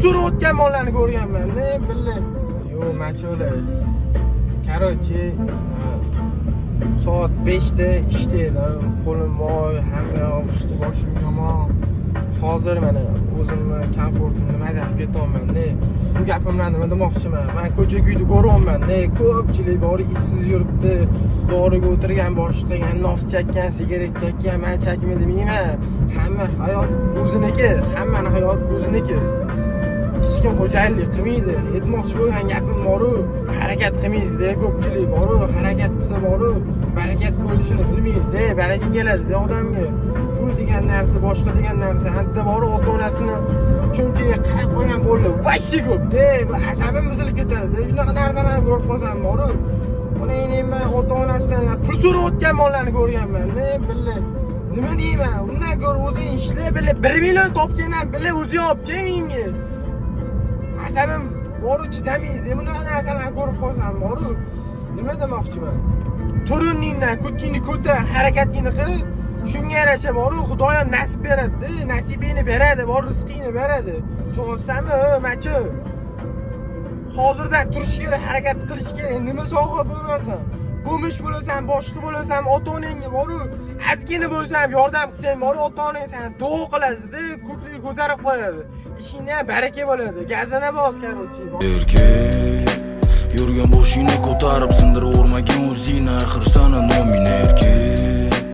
so'rayotgan mollarni ko'rganman. Ne bilay. Yo'q, macho'la. Короче, soat 5da ishda edim. Qo'lim moy, hamma yoq usti boshim yomon. Hozir mana o'zimni komfortimni mazah ketyapman-da. Bu gapimdan nima demoqchiman? Men ko'cha-kuyda ko'ryapman-da. Ko'pchilik bori ishsiz yuribdi. Doriga o'tirgan, boshqagan, nos chakkan, sigaret chakkan, men chakmadim deyman. Hamma hayot o'ziniki, hammaning hayoti o'ziniki. Hech kim xo'jayinlik qilmaydi. Aytmoqchi bo'lgan gapim bor-ku, harakat qilmaydi-da, ko'pchilik bor-ku, harakat qilsa bor-ku, barakat bo'lishini bilmaydi-da, baraka keladi-da odamga. Pul degan narsa, boshqa degan narsa, hatto bor ota-onasini chunkiga qarab qo'ygan bo'ldi. Vashi ko'p-da, bu asabim buzilib ketadi-da. Shunaqa narsalarni ko'rib qolsam bor-ku. Buni men ota-onasidan pul so'rayotgan mollarni ko'rganman-da, bilay. Nima deyman? Undan ko'ra o'zing ishla, bilay 1 million topgandan bilay o'zing olib-chi menga. Asabim boru chidamaydi. Bunaqa narsalarni ko'rib qolsam boru. Nima demoqchiman? Turuningdan ko'kingni ko'tar, harakatingni qil. Shunga yarasha boru Xudoyam nasib beradi-da, nasibingni beradi, bor rizqingni beradi. Tushunsanmi, macho? Hozirdan turish kerak, harakat qilish kerak. Nima soha bo'lmasin? Bo'mish bo'lasan, boshqa bo'lasan, ota-onangga boru azgina bo'lsam yordam qilsang, boru ota-onang seni duo qiladi-da, ko'kliga ko'tarib qo'yadi. Ishingda baraka bo'ladi. Gazana bos, короче. Erkak, yurgan boshingni ko'tarib sindirib o'rmagan o'zingni, axir sana noming erkak.